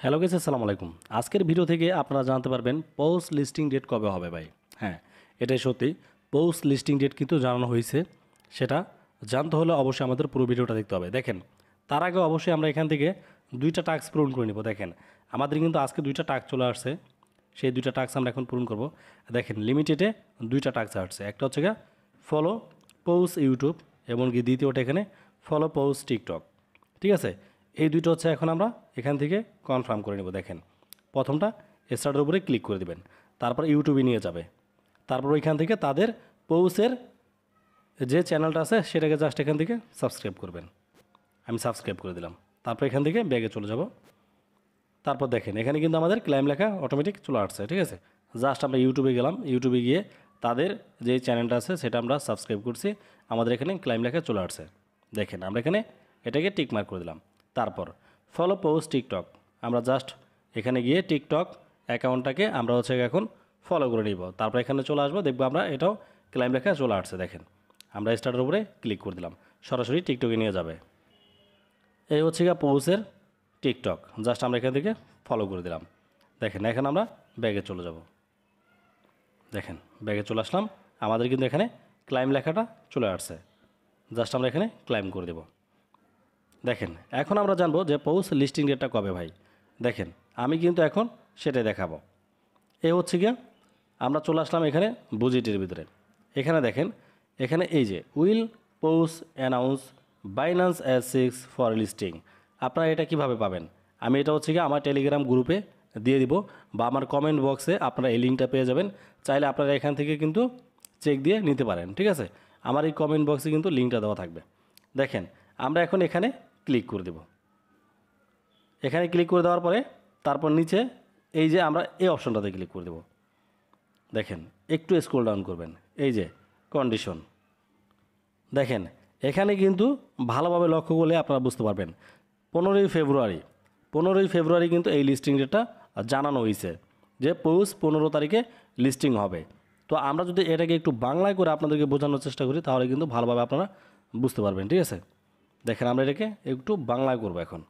Hello guys, আসসালামু আলাইকুম। আজকের ভিডিও থেকে আপনারা জানতে পারবেন পোস্ট লিস্টিং ডেট কবে হবে ভাই। হ্যাঁ, এটাই সত্যি, পোস্ট লিস্টিং ডেট কিন্তু জানানো হয়েছে। সেটা জানতে হলে অবশ্যই আমাদের পুরো ভিডিওটা দেখতে হবে। দেখেন, তার আগে অবশ্যই আমরা এখান থেকে দুইটা টাস্ক পূরণ করে নিব। দেখেন, আমাদের কিন্তু আজকে দুইটা টাস্ক চলে আসছে, সেই দুইটা টাস্ক আমরা এখন পূরণ করব। দেখেন, লিমিটেডে দুইটা টাস্ক আসছে। একটা হচ্ছে গিয়ে ফলো পোস্ট ইউটিউব এবং দ্বিতীয়টা এখানে ফলো পোস্ট টিকটক। ঠিক আছে, এই দুইটা হচ্ছে এখন আমরা এখান থেকে কনফার্ম করে নেব। দেখেন, প্রথমটা স্টার্টের উপরে ক্লিক করে দেবেন, তারপর ইউটিউবে নিয়ে যাবে, তারপর ওইখান থেকে তাদের পোস্টের যে চ্যানেলটা আছে সেটাকে জাস্ট এখান থেকে সাবস্ক্রাইব করবেন। আমি সাবস্ক্রাইব করে দিলাম, তারপর এখান থেকে ব্যাগে চলে যাব। তারপর দেখেন, এখানে কিন্তু আমাদের ক্লাইম লেখা অটোমেটিক চলে আসছে। ঠিক আছে, জাস্ট আমরা ইউটিউবে গেলাম, ইউটিউবে গিয়ে তাদের যে চ্যানেলটা আছে সেটা আমরা সাবস্ক্রাইব করছি, আমাদের এখানে ক্লাইম লেখা চলে আসছে। দেখেন, আমরা এখানে এটাকে টিক মার্ক করে দিলাম। তারপর ফলো পোস্ট টিকটক, আমরা জাস্ট এখানে গিয়ে টিকটক অ্যাকাউন্টটাকে আমরা হচ্ছে এখন ফলো করে নিব। তারপর এখানে চলে আসবো, দেখবো আমরা এটাও ক্লাইম লেখা চলে আসছে। দেখেন, আমরা স্টার্টের উপরে ক্লিক করে দিলাম, সরাসরি টিকটকে নিয়ে যাবে। এই হচ্ছে গিয়ে পোস্টের টিকটক, জাস্ট আমরা এখান থেকে ফলো করে দিলাম। দেখেন, এখন আমরা ব্যাগে চলে যাব। দেখেন, ব্যাগে চলে আসলাম, আমাদের কিন্তু এখানে ক্লাইম লেখাটা চলে আসছে। জাস্ট আমরা এখানে ক্লাইম করে দেব। দেখেন, এখন আমরা জানবো যে পোস্ট লিস্টিং ডেটটা কবে ভাই। দেখেন, আমি কিন্তু এখন সেটাই দেখাবো। এই হচ্ছে গিয়ে আমরা চলে আসলাম এখানে বুজেটের ভিতরে। এখানে দেখেন, এখানে এই যে will post announce Binance S6 for listing, আপনারা এটা কিভাবে পাবেন? আমি এটা হচ্ছে গিয়ে আমার টেলিগ্রাম গ্রুপে দিয়ে দিব, বা আমার কমেন্ট বক্সে আপনারা এই লিঙ্কটা পেয়ে যাবেন। চাইলে আপনারা এখান থেকে কিন্তু চেক দিয়ে নিতে পারেন। ঠিক আছে, আমার এই কমেন্ট বক্সে কিন্তু লিঙ্কটা দেওয়া থাকবে। দেখেন, আমরা এখন এখানে ক্লিক করে দেব। এখানে ক্লিক করে দেওয়ার পরে তারপর নিচে এই যে আমরা এই অপশনটাতে ক্লিক করে দেব। দেখেন, একটু স্ক্রল ডাউন করবেন, এই যে কন্ডিশন। দেখেন, এখানে কিন্তু ভালোভাবে লক্ষ্য করলে আপনারা বুঝতে পারবেন 15ই ফেব্রুয়ারি কিন্তু এই লিস্টিং ডেটটা জানানো হয়েছে যে পোস্ট 15 তারিখে লিস্টিং হবে। তো আমরা যদি এটাকে একটু বাংলায় করে আপনাদেরকে বোঝানোর চেষ্টা করি তাহলে কিন্তু ভালোভাবে আপনারা বুঝতে পারবেন। ঠিক আছে, দেখেন, আমরা এটাকে একটু বাংলায় করব এখন।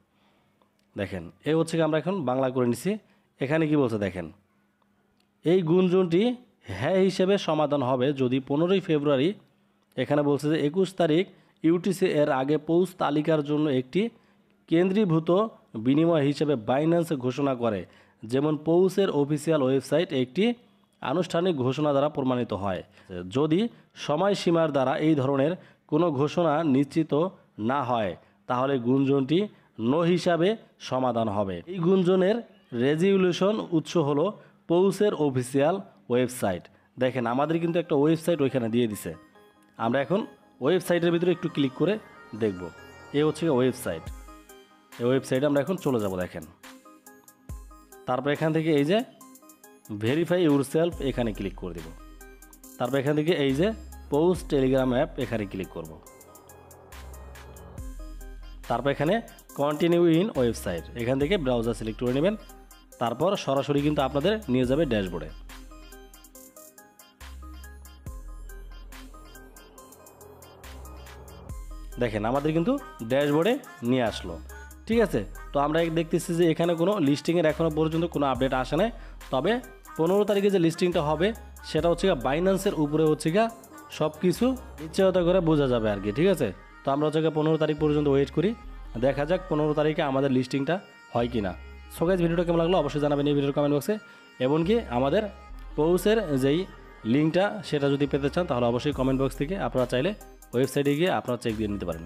দেখেন, এই হচ্ছে কি আমরা এখন বাংলা করে নিছি। এখানে কি বলছে দেখেন, এই গুঞ্জনটি হ্যাঁ হিসেবে সমাধান হবে যদি 15ই ফেব্রুয়ারি, এখানে বলছে যে 21 তারিখ ইউটিসি এর আগে পোস্ট তালিকার জন্য একটি কেন্দ্রীভূত বিনিময় হিসেবে বাইন্যান্স ঘোষণা করে, যেমন পোস্টের অফিসিয়াল ওয়েবসাইট একটি আনুষ্ঠানিক ঘোষণা দ্বারা প্রমাণিত হয়। যদি সময়সীমার দ্বারা এই ধরনের কোনো ঘোষণা নিশ্চিত না হয় তাহলে গুঞ্জনটি নো হিসাবে সমাধান হবে। এই গুঞ্জনের রেজলিউশন উৎস হলো পোস্টের অফিসিয়াল ওয়েবসাইট। দেখেন, আমাদের কিন্তু একটা ওয়েবসাইট ওইখানে দিয়ে দিছে। আমরা এখন ওয়েবসাইটের ভিতরে একটু ক্লিক করে দেখব। এই হচ্ছে ওয়েবসাইট, এই ওয়েবসাইটে আমরা এখন চলে যাব। দেখেন, তারপর এখান থেকে এই যে ভেরিফাই ইউরসেলফ এখানে ক্লিক করে দেব। তারপর এখান থেকে এই যে পোস্ট টেলিগ্রাম অ্যাপ এখানে ক্লিক করব। তারপর এখানে কন্টিনিউ ইন ওয়েবসাইট, এখান থেকে ব্রাউজার সিলেক্ট করে নেবেন। তারপর সরাসরি কিন্তু আপনাদের নিয়ে যাবে ড্যাশবোর্ডে। দেখেন, আমাদের কিন্তু ড্যাশবোর্ডে নিয়ে আসলো। ঠিক আছে, তো আমরা দেখতেছি যে এখানে কোনো লিস্টিংয়ের এখনও পর্যন্ত কোনো আপডেট আসে নাই। তবে 15 তারিখে যে লিস্টিংটা হবে সেটা হচ্ছে গিয়ে বাইন্যান্সের উপরে হচ্ছে গিয়ে সব কিছু নিশ্চয়তা করে বোঝা যাবে আর কি। ঠিক আছে, তো আমরা হচ্ছে 15 তারিখ পর্যন্ত ওয়েট করি, দেখা যাক 15 তারিখে আমাদের লিস্টিংটা হয় কি না। সো গাইস, ভিডিওটা কেমন লাগলো অবশ্যই জানাবেন এই ভিডিওর কমেন্ট বক্সে। এমনকি আমাদের পোস্টের যেই লিঙ্কটা সেটা যদি পেতে চান তাহলে অবশ্যই কমেন্ট বক্স থেকে আপনারা চাইলে ওয়েবসাইটে গিয়ে আপনারা চেক দিয়ে নিতে পারেন।